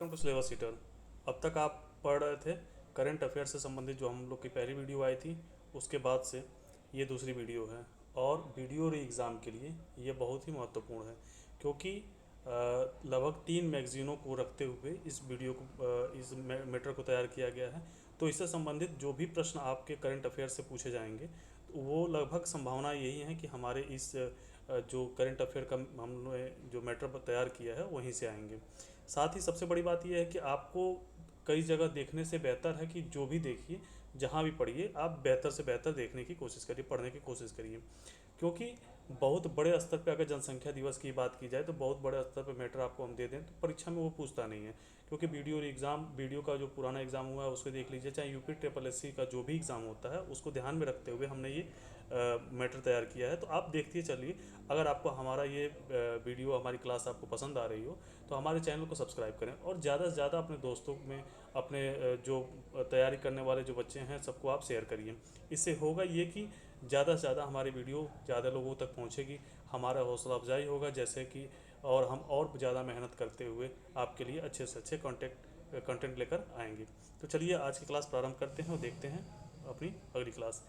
Welcome to syllabus heater. अब तक आप पढ़ रहे थे करंट अफेयर से संबंधित जो हम लोग की पहली वीडियो आई थी, उसके बाद से ये दूसरी वीडियो है। और वीडियो री एग्ज़ाम के लिए ये बहुत ही महत्वपूर्ण है, क्योंकि लगभग 3 मैगज़ीनों को रखते हुए इस वीडियो को इस मैटर को तैयार किया गया है। तो इससे संबंधित जो भी प्रश्न आपके करंट अफेयर से पूछे जाएंगे, तो वो लगभग संभावना यही है कि हमारे इस जो करंट अफेयर का हमने जो मैटर तैयार किया है वहीं से आएंगे। साथ ही सबसे बड़ी बात यह है कि आपको कई जगह देखने से बेहतर है कि जो भी देखिए, जहाँ भी पढ़िए, आप बेहतर से बेहतर देखने की कोशिश करिए, पढ़ने की कोशिश करिए। क्योंकि बहुत बड़े स्तर पे अगर जनसंख्या दिवस की बात की जाए तो बहुत बड़े स्तर पे मैटर आपको हम दे दें तो परीक्षा में वो पूछता नहीं है। क्योंकि वीडियो का जो पुराना एग्ज़ाम हुआ है उसको देख लीजिए, चाहे यूपी ट्रिपल एस सी का जो भी एग्ज़ाम होता है उसको ध्यान में रखते हुए हमने ये मैटर तैयार किया है। तो आप देखते चलिए। अगर आपको हमारा ये वीडियो, हमारी क्लास आपको पसंद आ रही हो तो हमारे चैनल को सब्सक्राइब करें और ज़्यादा से ज़्यादा अपने दोस्तों में, अपने जो तैयारी करने वाले जो बच्चे हैं सबको आप शेयर करिए। इससे होगा ये कि ज़्यादा से ज़्यादा हमारी वीडियो ज़्यादा लोगों तक पहुंचेगी, हमारा हौसला अफजाई होगा, जैसे कि और हम और ज़्यादा मेहनत करते हुए आपके लिए अच्छे से अच्छे कंटेंट लेकर आएंगे। तो चलिए आज की क्लास प्रारंभ करते हैं और देखते हैं अपनी अगली क्लास।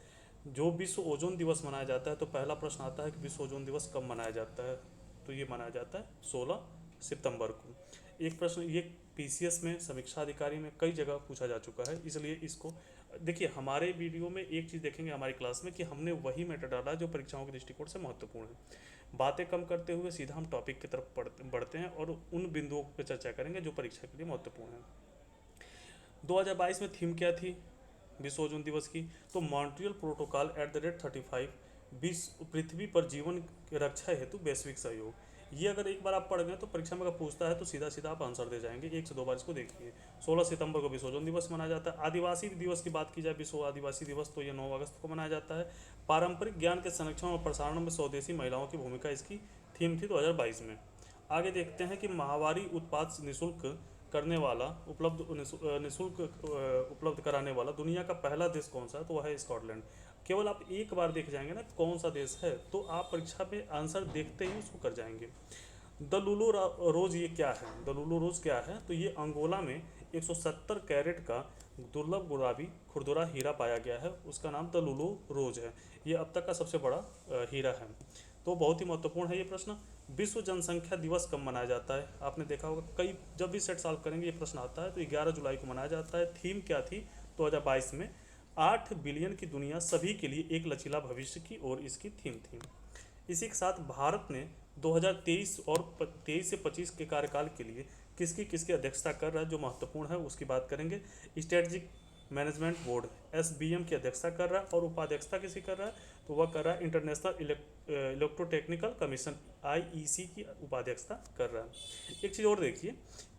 जो विश्व ओजोन दिवस मनाया जाता है, तो पहला प्रश्न आता है कि विश्व ओजोन दिवस कब मनाया जाता है। तो ये मनाया जाता है 16 सितंबर को। एक प्रश्न ये पीसीएस में, समीक्षा अधिकारी में कई जगह पूछा जा चुका है, इसलिए इसको देखिए। हमारे वीडियो में एक चीज़ देखेंगे हमारी क्लास में कि हमने वही मैटर डाला है जो परीक्षाओं के दृष्टिकोण से महत्वपूर्ण है। बातें कम करते हुए सीधा हम टॉपिक की तरफ बढ़ते हैं और उन बिंदुओं पर चर्चा करेंगे जो परीक्षा के लिए महत्वपूर्ण है। 2022 में थीम क्या थी विश्व ओजोन दिवस की? तो मॉन्ट्रियल प्रोटोकॉल @35, विश्व पृथ्वी पर जीवन की रक्षा हेतु वैश्विक सहयोग। ये अगर एक बार आप पढ़ गए तो परीक्षा में अगर पूछता है तो सीधा सीधा आप आंसर दे जाएंगे, एक से दो बार इसको देखिए। 16 सितंबर को विश्व ओजोन दिवस मनाया जाता है। आदिवासी दिवस की बात की जाए, विश्व आदिवासी दिवस, तो ये 9 अगस्त को मनाया जाता है। पारंपरिक ज्ञान के संरक्षण और प्रसारण में स्वदेशी महिलाओं की भूमिका इसकी थीम थी 2022 में। आगे देखते हैं कि माहवारी उत्पाद निःशुल्क करने वाला निःशुल्क उपलब्ध कराने वाला दुनिया का पहला देश कौन सा है? तो वह है स्कॉटलैंड। केवल आप एक बार देख जाएंगे ना कौन सा देश है, तो आप परीक्षा में आंसर देखते ही उसको कर जाएंगे। द लुलो रोज ये क्या है? द लुलो रोज क्या है? तो ये अंगोला में 170 कैरेट का दुर्लभ गुलाबी खुरदुरा हीरा पाया गया है, उसका नाम द लुलो रोज है। ये अब तक का सबसे बड़ा हीरा है। तो बहुत ही महत्वपूर्ण है ये प्रश्न। विश्व जनसंख्या दिवस कब मनाया जाता है? आपने देखा होगा कई, जब भी सेट सॉल्व करेंगे ये प्रश्न आता है। तो 11 जुलाई को मनाया जाता है। थीम क्या थी 2022 में? 8 बिलियन की दुनिया सभी के लिए एक लचीला भविष्य की ओर इसकी थीम थी। इसी के साथ भारत ने 2023 और 23 से 25 के कार्यकाल के लिए किसकी किसकी अध्यक्षता कर रहा है, जो महत्वपूर्ण है उसकी बात करेंगे। स्ट्रेटजिक मैनेजमेंट बोर्ड एसबीएम की अध्यक्षता कर रहा है, और उपाध्यक्षता किसी कर रहा है? तो वह कर रहा है इंटरनेशनल इलेक्ट्रोटेक्निकल कमीशन आईईसी की उपाध्यक्षता कर रहा है। एक चीज़ और देखिए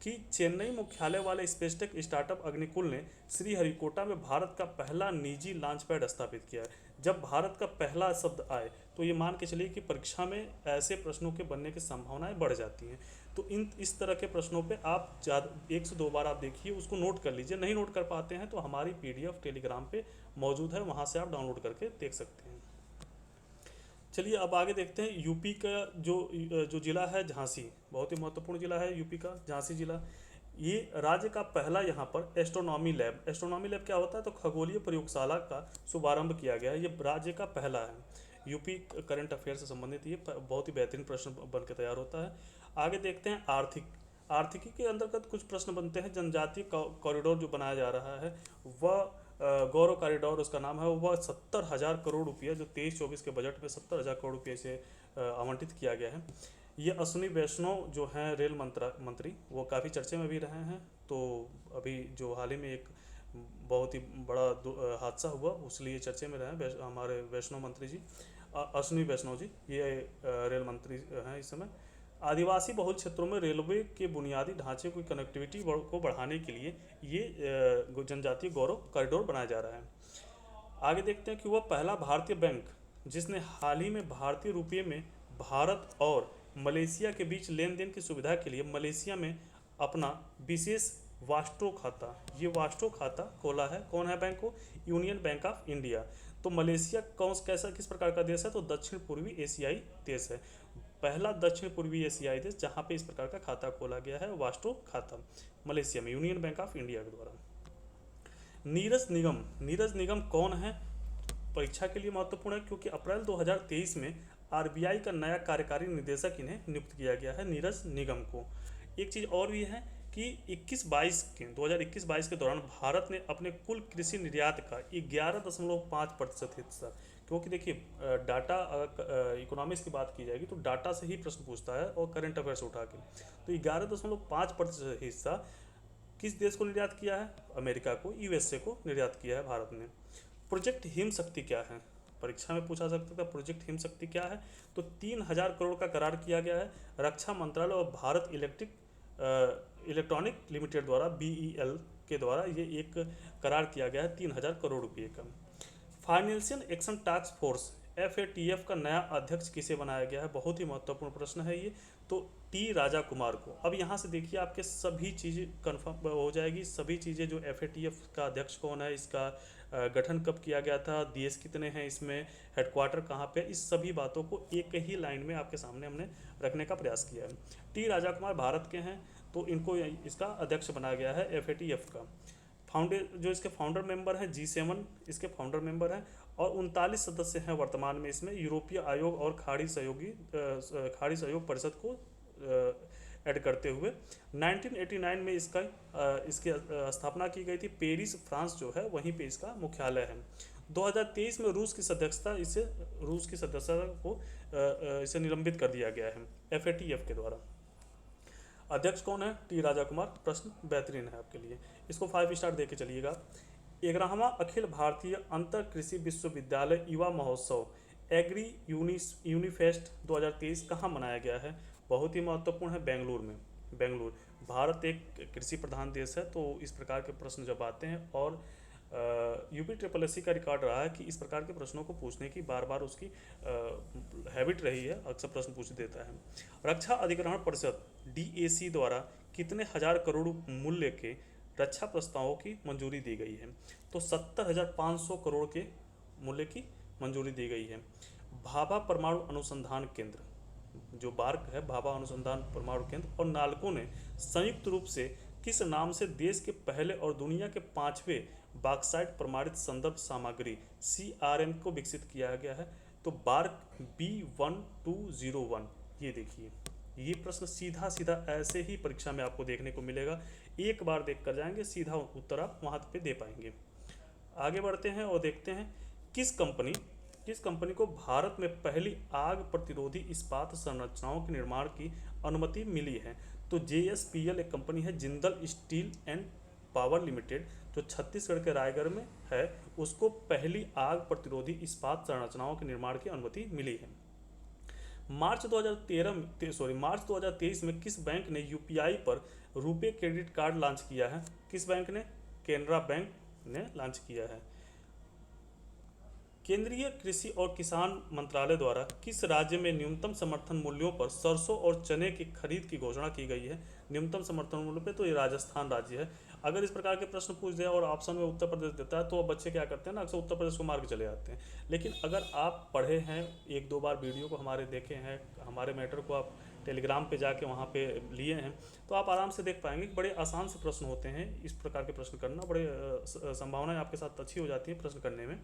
कि चेन्नई मुख्यालय वाले स्पेसटेक स्टार्टअप अग्निकुल ने श्रीहरिकोटा में भारत का पहला निजी लॉन्च पैड स्थापित किया है। जब भारत का पहला शब्द आए तो ये मान के चलिए कि परीक्षा में ऐसे प्रश्नों के बनने की संभावनाएं बढ़ जाती हैं। तो इस तरह के प्रश्नों पे आप ज़्यादा एक से दो बार आप देखिए, उसको नोट कर लीजिए। नहीं नोट कर पाते हैं तो हमारी पीडीएफ टेलीग्राम पे मौजूद है, वहाँ से आप डाउनलोड करके देख सकते हैं। चलिए अब आगे देखते हैं। यूपी का जो जिला है झांसी, बहुत ही महत्वपूर्ण जिला है यूपी का झांसी जिला। ये राज्य का पहला यहाँ पर एस्ट्रोनॉमी लैब क्या होता है? तो खगोलीय प्रयोगशाला का शुभारंभ किया गया है। ये राज्य का पहला है। यूपी करंट अफेयर से संबंधित ये बहुत ही बेहतरीन प्रश्न बन के तैयार होता है। आगे देखते हैं आर्थिकी के अंतर्गत कुछ प्रश्न बनते हैं। जनजातीय कॉरिडोर जो बनाया जा रहा है वह गौरव कॉरिडोर उसका नाम है, वह 70,000 करोड़ रुपया, जो 23-24 के बजट में 70,000 करोड़ रुपये से आवंटित किया गया है। ये अश्विनी वैष्णव जो हैं रेल मंत्री, वो काफ़ी चर्चे में भी रहे हैं। तो अभी जो हाल ही में एक बहुत ही बड़ा हादसा हुआ, उसलिए चर्चे में रहे हैं हमारे वैष्णव मंत्री जी, अश्विनी वैष्णव जी, ये रेल मंत्री हैं इस समय। आदिवासी बहुल क्षेत्रों में रेलवे के बुनियादी ढांचे की कनेक्टिविटी को बढ़ाने के लिए ये जनजातीय गौरव कॉरिडोर बनाया जा रहा है। आगे देखते हैं कि वह पहला भारतीय बैंक जिसने हाल ही में भारतीय रुपये में भारत और मलेशिया के बीच लेन देन की सुविधा के लिए मलेशिया में अपना विशेष वास्ट्रो खाता, ये वास्ट्रो खाता खोला है। कौन है बैंक को? Union bank of India. तो मलेशिया कौन कैसा किस प्रकार का देश है? तो दक्षिण पूर्वी एशियाई देश है। पहला दक्षिण पूर्वी एशियाई देश जहां पे इस प्रकार का खाता खोला गया है, वास्ट्रो खाता, मलेशिया में, यूनियन बैंक ऑफ इंडिया के द्वारा। नीरज निगम कौन है? परीक्षा के लिए महत्वपूर्ण है क्योंकि अप्रैल 2023 में आरबीआई का नया कार्यकारी निदेशक इन्हें नियुक्त किया गया है, नीरज निगम को। एक चीज़ और भी है कि 2021-22 के दौरान भारत ने अपने कुल कृषि निर्यात का 11.5% हिस्सा, क्योंकि देखिए डाटा इकोनॉमिक्स की बात की जाएगी तो डाटा से ही प्रश्न पूछता है और करंट अफेयर्स उठा के, तो 11.5% हिस्सा किस देश को निर्यात किया है? अमेरिका को, यूएसए को निर्यात किया है भारत ने। प्रोजेक्ट हिम शक्ति क्या है? परीक्षा में पूछा सकता था प्रोजेक्ट हिम शक्ति क्या है, तो 3000 करोड़ का करार किया गया है रक्षा मंत्रालय और भारत इलेक्ट्रॉनिक लिमिटेड द्वारा, बीईएल के द्वारा ये एक करार किया गया है 3000 करोड़ रुपये का। Financial action task force FATF का नया अध्यक्ष किसे बनाया गया है? बहुत ही महत्वपूर्ण प्रश्न है ये, तो टी राजा कुमार को। अब यहाँ से देखिए आपके सभी चीज़ें कन्फर्म हो जाएगी, सभी चीज़ें जो FATF का अध्यक्ष कौन है, इसका गठन कब किया गया था, देश कितने हैं इसमें, हेडक्वार्टर कहाँ पे, इस सभी बातों को एक ही लाइन में आपके सामने हमने रखने का प्रयास किया है। टी राजा कुमार भारत के हैं, तो इनको इसका अध्यक्ष बनाया गया है FATF का। जो इसके फाउंडर मेंबर हैं G7 इसके फाउंडर मेंबर हैं, और 39 सदस्य हैं वर्तमान में इसमें, यूरोपीय आयोग और खाड़ी सहयोग परिषद को ऐड करते हुए। 1989 में इसकी स्थापना की गई थी, पेरिस फ्रांस जो है वहीं पे इसका मुख्यालय है। 2023 में रूस की सदस्यता को इसे निलंबित कर दिया गया है FATF के द्वारा। अध्यक्ष कौन है? टी राजा कुमार। प्रश्न बेहतरीन है आपके लिए, इसको 5 स्टार दे के चलिएगा। 11वां अखिल भारतीय अंतर कृषि विश्वविद्यालय युवा महोत्सव एग्री यूनिफेस्ट 2023 कहाँ मनाया गया है? बहुत ही महत्वपूर्ण है, बेंगलुरु में। बेंगलुरु, भारत एक कृषि प्रधान देश है, तो इस प्रकार के प्रश्न जब आते हैं, और UPSSC का रिकॉर्ड रहा है कि इस प्रकार के प्रश्नों को पूछने की बार बार उसकी हैबिट रही है, अक्सर प्रश्न पूछ देता है। रक्षा अधिग्रहण परिषद DAC द्वारा कितने हजार करोड़ मूल्य के रक्षा प्रस्तावों की मंजूरी दी गई है? तो 70,500 करोड़ के मूल्य की मंजूरी दी गई है। भाभा परमाणु अनुसंधान केंद्र, जो बार्क है, भाभा अनुसंधान परमाणु केंद्र, और नालको ने संयुक्त रूप से किस नाम से देश के पहले और दुनिया के 5वें बॉक्साइट प्रमाणित संदर्भ सामग्री CRM को विकसित किया गया है? तो बार्क B1201। ये देखिए, ये प्रश्न सीधा सीधा ऐसे ही परीक्षा में आपको देखने को मिलेगा, एक बार देख कर जाएंगे, सीधा उत्तर आप वहाँ पे दे पाएंगे। आगे बढ़ते हैं और देखते हैं किस कंपनी को भारत में पहली आग प्रतिरोधी इस्पात संरचनाओं के निर्माण की अनुमति मिली है? तो JSPL एक कंपनी है, Jindal steel and power limited, जो छत्तीसगढ़ के रायगढ़ में है, उसको पहली आग प्रतिरोधी इस्पात संरचनाओं के निर्माण की अनुमति मिली है। मार्च 2023 में किस बैंक ने UPI पर रुपे क्रेडिट कार्ड लॉन्च किया है? किस बैंक ने? केनरा बैंक ने लॉन्च किया है। केंद्रीय कृषि और किसान मंत्रालय द्वारा किस राज्य में न्यूनतम समर्थन मूल्यों पर सरसों और चने की खरीद की घोषणा की गई है? न्यूनतम समर्थन मूल्य पे तो ये राजस्थान राज्य है। अगर इस प्रकार के प्रश्न पूछ दिया और ऑप्शन में उत्तर प्रदेश देता है तो बच्चे क्या करते हैं ना, अक्सर उत्तर प्रदेश को मार के चले जाते हैं। लेकिन अगर आप पढ़े हैं, 1-2 बार वीडियो को हमारे देखे हैं, हमारे मैटर को आप टेलीग्राम पे जाके वहाँ पे लिए हैं, तो आप आराम से देख पाएंगे कि बड़े आसान से प्रश्न होते हैं। इस प्रकार के प्रश्न करना बड़े संभावनाएं आपके साथ अच्छी हो जाती हैं प्रश्न करने में।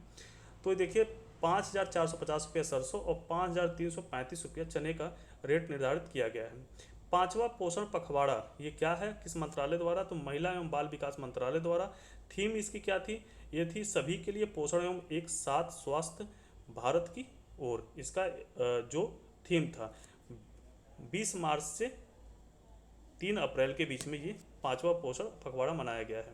तो देखिए 5,450 रुपये सरसों और 5,335 रुपये चने का रेट निर्धारित किया गया है। 5वां पोषण पखवाड़ा ये क्या है, किस मंत्रालय द्वारा? तो महिला एवं बाल विकास मंत्रालय द्वारा। थीम इसकी क्या थी? ये थी सभी के लिए पोषण एवं एक साथ स्वास्थ्य भारत की ओर। इसका जो थीम था 20 मार्च से 3 अप्रैल के बीच में ये 5वां पोषण पखवाड़ा मनाया गया है।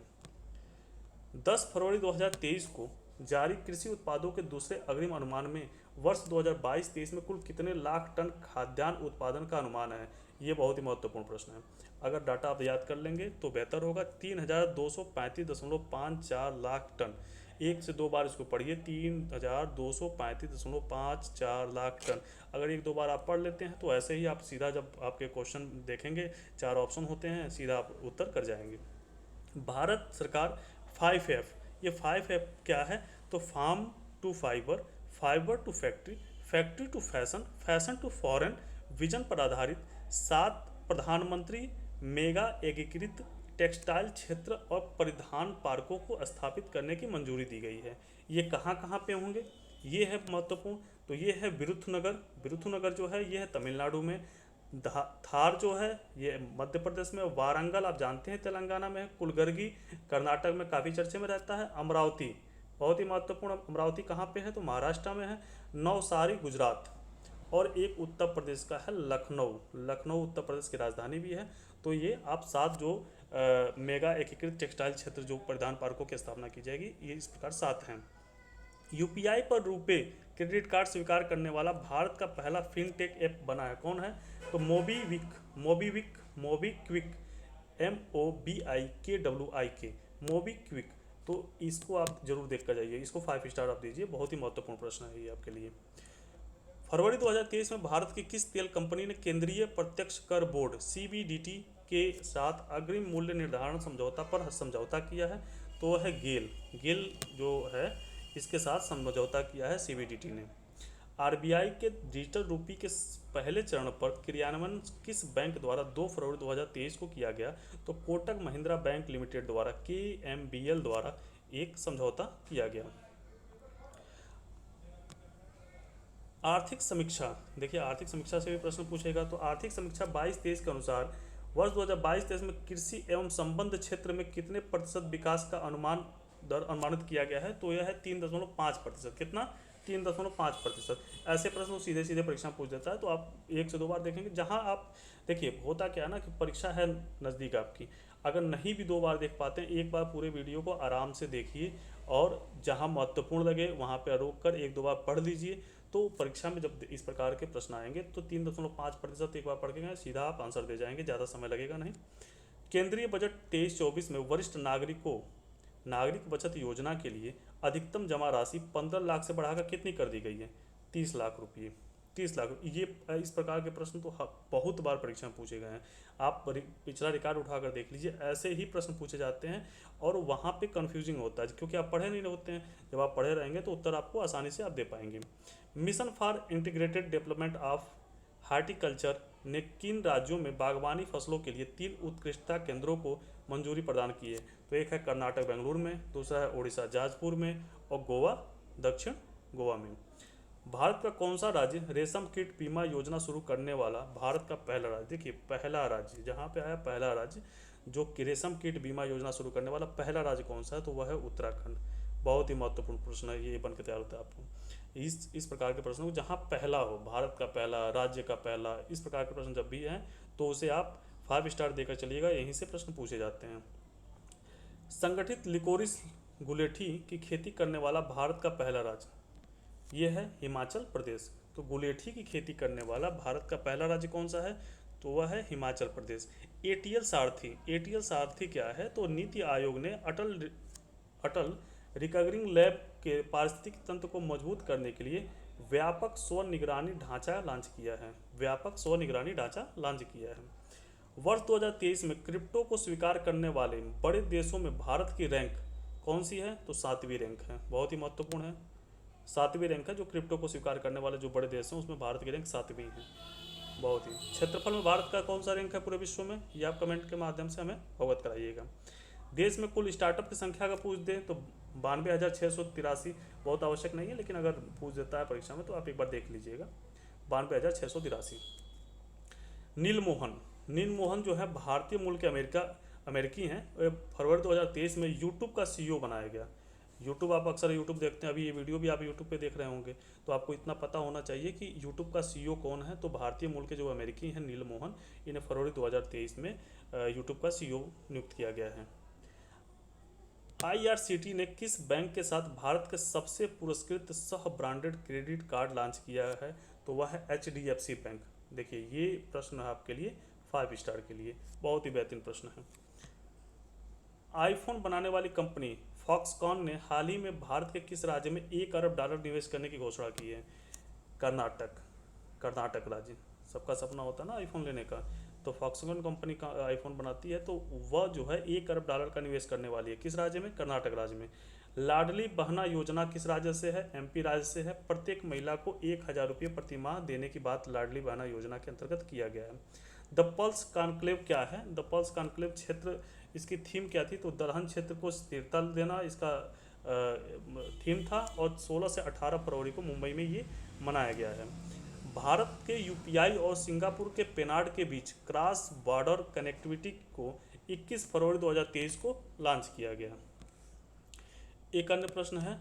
10 फरवरी 2023 को जारी कृषि उत्पादों के दूसरे अग्रिम अनुमान में वर्ष 2022-23 में कुल कितने लाख टन खाद्यान्न उत्पादन का अनुमान है? ये बहुत ही महत्वपूर्ण प्रश्न है। अगर डाटा आप याद कर लेंगे तो बेहतर होगा। 3,235.54 लाख टन, 1 से 2 बार इसको पढ़िए, 3,235.54 लाख टन। अगर 1-2 बार आप पढ़ लेते हैं तो ऐसे ही आप सीधा जब आपके क्वेश्चन देखेंगे 4 ऑप्शन होते हैं, सीधा आप उत्तर कर जाएंगे। भारत सरकार 5F, ये 5F क्या है? तो farm to fibre, fibre to factory, factory to fashion, fashion to foreign, vision पर आधारित 7 प्रधानमंत्री मेगा एकीकृत टेक्सटाइल क्षेत्र और परिधान पार्कों को स्थापित करने की मंजूरी दी गई है। ये कहाँ कहाँ पे होंगे, ये है महत्वपूर्ण। तो ये है विरुथनगर, विरुथनगर जो है ये है तमिलनाडु में। धार जो है ये मध्य प्रदेश में। वारंगल आप जानते हैं तेलंगाना में है। कुलगर्गी कर्नाटक में काफ़ी चर्चे में रहता है। अमरावती बहुत ही महत्वपूर्ण, अमरावती कहाँ पे है तो महाराष्ट्र में है। नवसारी गुजरात, और एक उत्तर प्रदेश का है लखनऊ, लखनऊ उत्तर प्रदेश की राजधानी भी है। तो ये आप 7 जो मेगा एकीकृत टेक्सटाइल क्षेत्र जो परिधान पार्कों की स्थापना की जाएगी, ये इस प्रकार 7 हैं। यूपीआई पर रुपए क्रेडिट कार्ड स्वीकार करने वाला भारत का पहला फिनटेक ऐप बना है, कौन है तो मोबीविक, मोबीविक, मोबीक्विक, MOBIKWIK, मोबीक्विक। तो इसको आप जरूर देख कर जाइए, इसको 5 स्टार आप दीजिए, बहुत ही महत्वपूर्ण प्रश्न है ये आपके लिए। फरवरी 2023 में भारत की किस तेल कंपनी ने केंद्रीय प्रत्यक्ष कर बोर्ड CBDT के साथ अग्रिम मूल्य निर्धारण समझौता पर समझौता किया है, तो वह है गेल। गेल जो है इसके साथ समझौता किया है CBDT ने। RBI के डिजिटल रूपी के पहले चरण पर क्रियान्वयन किस बैंक द्वारा 2 फरवरी 2023 को किया गया, तो कोटक महिंद्रा बैंक लिमिटेड द्वारा KMBL द्वारा एक समझौता किया गया। आर्थिक समीक्षा, देखिए आर्थिक समीक्षा से भी प्रश्न पूछेगा। तो आर्थिक समीक्षा 22-23 के अनुसार वर्ष 2022-23 में कृषि एवं संबद्ध क्षेत्र में कितने प्रतिशत विकास का अनुमानित किया गया है, तो यह है 3.5%। कितना 3.5%। ऐसे प्रश्न सीधे सीधे परीक्षा में पूछ देता है, तो आप 1 से 2 बार देखेंगे। जहां आप देखिए होता क्या है ना कि परीक्षा है नज़दीक आपकी, अगर नहीं भी 2 बार देख पाते हैं, एक बार पूरे वीडियो को आराम से देखिए और जहां महत्वपूर्ण लगे वहां पर रोक कर 1-2 बार पढ़ लीजिए। तो परीक्षा में जब इस प्रकार के प्रश्न आएंगे तो 3.5% एक बार पढ़ के गए सीधा आप आंसर दे जाएंगे, ज़्यादा समय लगेगा नहीं। केंद्रीय बजट 23-24 में वरिष्ठ नागरिक बचत योजना के लिए अधिकतम जमा राशि 15 लाख से बढ़ाकर कितनी कर दी गई है, 30 लाख रुपये। 30 लाख, ये इस प्रकार के प्रश्न तो बहुत बार परीक्षा में पूछे गए हैं। आप पिछला रिकॉर्ड उठाकर देख लीजिए, ऐसे ही प्रश्न पूछे जाते हैं और वहाँ पे कंफ्यूजिंग होता है क्योंकि आप पढ़े नहीं होते हैं। जब आप पढ़े रहेंगे तो उत्तर आपको आसानी से आप दे पाएंगे। Mission for integrated development of horticulture ने किन राज्यों में बागवानी फसलों के लिए 3 उत्कृष्टता केंद्रों को मंजूरी प्रदान की है, तो एक है कर्नाटक बेंगलुरु में, दूसरा है उड़ीसा जाजपुर में, और गोवा दक्षिण गोवा में। भारत का कौन सा राज्य रेशम कीट बीमा योजना शुरू करने वाला भारत का पहला राज्य, देखिए पहला राज्य जहाँ पे आया पहला राज्य जो कि रेशम कीट बीमा योजना शुरू करने वाला पहला राज्य कौन सा है, तो वह है उत्तराखंड। बहुत ही महत्वपूर्ण प्रश्न है, ये बन के तैयार होता है आपको। इस प्रकार के प्रश्नों को जहाँ पहला हो, भारत का पहला, राज्य का पहला, इस प्रकार के प्रश्न जब भी हैं तो उसे आप 5 स्टार देकर चलिएगा, यहीं से प्रश्न पूछे जाते हैं। संगठित लिकोरिस गुलेठी की खेती करने वाला भारत का पहला राज्य, ये है हिमाचल प्रदेश। तो गुलेठी की खेती करने वाला भारत का पहला राज्य कौन सा है, तो वह है हिमाचल प्रदेश। ATL सारथी, ATL सारथी क्या है, तो नीति आयोग ने अटल रिकवरिंग लैब के पारिस्थितिक तंत्र को मजबूत करने के लिए व्यापक स्व निगरानी ढांचा लॉन्च किया है, व्यापक स्व निगरानी ढांचा लॉन्च किया है। वर्ष 2023 में क्रिप्टो को स्वीकार करने वाले बड़े देशों में भारत की रैंक कौन सी है, तो 7वीं रैंक है, बहुत ही महत्वपूर्ण है। 7वीं रैंक है जो क्रिप्टो को स्वीकार करने वाले जो बड़े देश हैं उसमें भारत की रैंक 7वीं है। बहुत ही क्षेत्रफल में भारत का कौन सा रैंक है पूरे विश्व में, ये आप कमेंट के माध्यम से हमें अवगत कराइएगा। देश में कुल स्टार्टअप की संख्या का पूछ दें तो 92,683, बहुत आवश्यक नहीं है लेकिन अगर पूछ देता है परीक्षा में तो आप एक बार देख लीजिएगा, 92,683। नीलमोहन जो है भारतीय मूल के अमेरिकी हैं। फरवरी 2023 में यूट्यूब का CEO बनाया गया। यूट्यूब आप अक्सर यूट्यूब देखते हैं, अभी ये वीडियो भी आप यूट्यूब पे देख रहे होंगे, तो आपको इतना पता होना चाहिए कि यूट्यूब का CEO कौन है, तो भारतीय मूल के जो अमेरिकी हैं नीलमोहन, इन्हें फरवरी 2023 में यूट्यूब का CEO नियुक्त किया गया है। IRCTC ने किस बैंक के साथ भारत के सबसे पुरस्कृत सह ब्रांडेड क्रेडिट कार्ड लॉन्च किया है, तो वह है HDFC बैंक। देखिए ये प्रश्न है आपके लिए 5 स्टार के लिए, बहुत ही बेहतरीन प्रश्न है। आईफोन बनाने वाली कंपनी फॉक्सकॉन ने हाल ही में भारत के किस राज्य में $1 अरब निवेश करने की घोषणा की है, कर्नाटक राज्य। सबका सपना होता है ना आईफोन लेने का, तो फॉक्सकॉन कंपनी का आईफोन बनाती है, तो वह जो है $1 अरब का निवेश करने वाली है। किस राज्य में? कर्नाटक राज्य में। लाडली बहना योजना किस राज्य से है? एमपी राज्य से है। प्रत्येक महिला को 1,000 रुपये प्रति माह देने की बात लाडली बहना योजना के अंतर्गत किया गया है। द पल्स कॉन्क्लेव क्या है? द पल्स कॉन्क्लेव क्षेत्र, इसकी थीम क्या थी? तो दलहन क्षेत्र को स्थिरता देना इसका थीम था, और 16 से 18 फरवरी को मुंबई में ये मनाया गया है। भारत के यूपीआई और सिंगापुर के पेनाड के बीच क्रॉस बॉर्डर कनेक्टिविटी को 21 फरवरी 2023 को लॉन्च किया गया। एक अन्य प्रश्न है,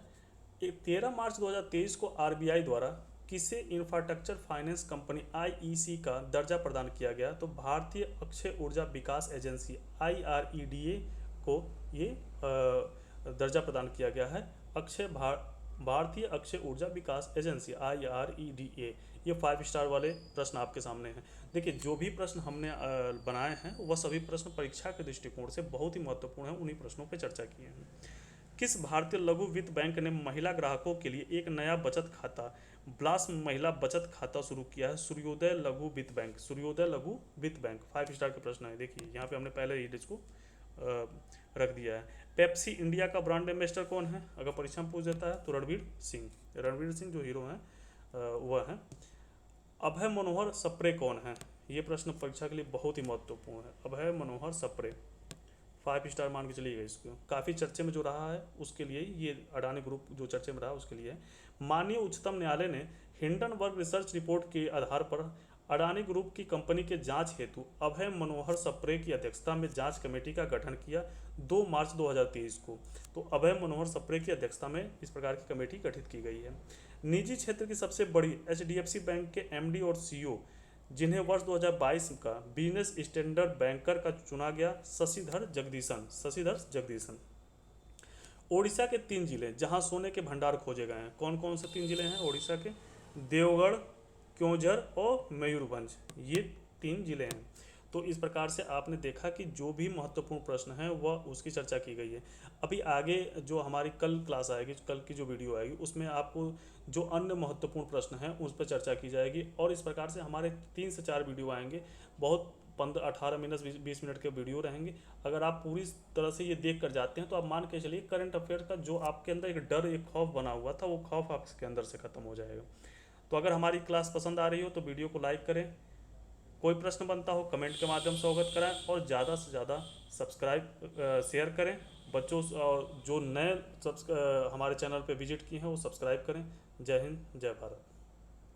13 मार्च 2023 को आरबीआई द्वारा किसे इंफ्रास्ट्रक्चर फाइनेंस कंपनी आईईसी का दर्जा प्रदान किया गया? तो भारतीय अक्षय ऊर्जा विकास एजेंसी आईआरईडीए को ये दर्जा प्रदान किया गया है। भारतीय अक्षय ऊर्जा विकास एजेंसी आईआरईडीए। ये 5 स्टार वाले प्रश्न आपके सामने हैं। देखिए, जो भी प्रश्न हमने बनाए हैं वह सभी प्रश्न परीक्षा के दृष्टिकोण से बहुत ही महत्वपूर्ण हैं, उन्हीं प्रश्नों पर चर्चा किए हैं। किस भारतीय लघु वित्त बैंक ने महिला ग्राहकों के लिए एक नया बचत खाता ब्लास महिला बचत खाता शुरू किया है? सूर्योदय लघु वित्त बैंक। सूर्योदय लघु वित्त बैंक 5 स्टार के प्रश्न है। देखिए, यहाँ पे हमने पहले ही इसको रख दिया है। पेप्सी इंडिया का ब्रांड एम्बेसडर कौन है? अगर परीक्षा में पूछ देता है तो रणवीर सिंह। रणवीर सिंह जो हीरो हैं वह है। अभय मनोहर सप्रे कौन है? ये प्रश्न परीक्षा के लिए बहुत ही महत्वपूर्ण है। अभय मनोहर सप्रे 5 स्टार मान के चलिएगा इसको। काफ़ी चर्चे में जो रहा है उसके लिए, ये अडानी ग्रुप जो चर्चे में रहा उसके लिए। माननीय उच्चतम न्यायालय ने हिंडनबर्ग रिसर्च रिपोर्ट के आधार पर अडानी ग्रुप की कंपनी के जांच हेतु अभय मनोहर सप्रे की अध्यक्षता में जांच कमेटी का गठन किया 2 मार्च 2023 को। तो अभय मनोहर सप्रे की अध्यक्षता में इस प्रकार की कमेटी गठित की गई है। निजी क्षेत्र की सबसे बड़ी एचडीएफसी बैंक के एमडी और सीईओ जिन्हें वर्ष 2022 का बिजनेस स्टैंडर्ड बैंकर का चुना गया, शशिधर जगदीशन। ओडिशा के 3 जिले जहां सोने के भंडार खोजे गए हैं, कौन कौन से 3 जिले हैं ओडिशा के? देवगढ़, क्योंझर और मयूरभंज, ये 3 जिले हैं। तो इस प्रकार से आपने देखा कि जो भी महत्वपूर्ण प्रश्न है वह उसकी चर्चा की गई है। अभी आगे जो हमारी कल क्लास आएगी, कल की जो वीडियो आएगी, उसमें आपको जो अन्य महत्वपूर्ण प्रश्न हैं उस पर चर्चा की जाएगी। और इस प्रकार से हमारे 3 से 4 वीडियो आएंगे, बहुत 18 मिनट 20 मिनट के वीडियो रहेंगे। अगर आप पूरी तरह से ये देख कर जाते हैं तो आप मान के चलिए करंट अफेयर का जो आपके अंदर एक डर, एक खौफ बना हुआ था, वो खौफ आपके अंदर से खत्म हो जाएगा। तो अगर हमारी क्लास पसंद आ रही हो तो वीडियो को लाइक करें, कोई प्रश्न बनता हो कमेंट के माध्यम से अवगत कराएं, और ज़्यादा से ज़्यादा सब्सक्राइब शेयर करें। बच्चों जो नए हमारे चैनल पे विजिट किए हैं वो सब्सक्राइब करें। जय हिंद, जय भारत।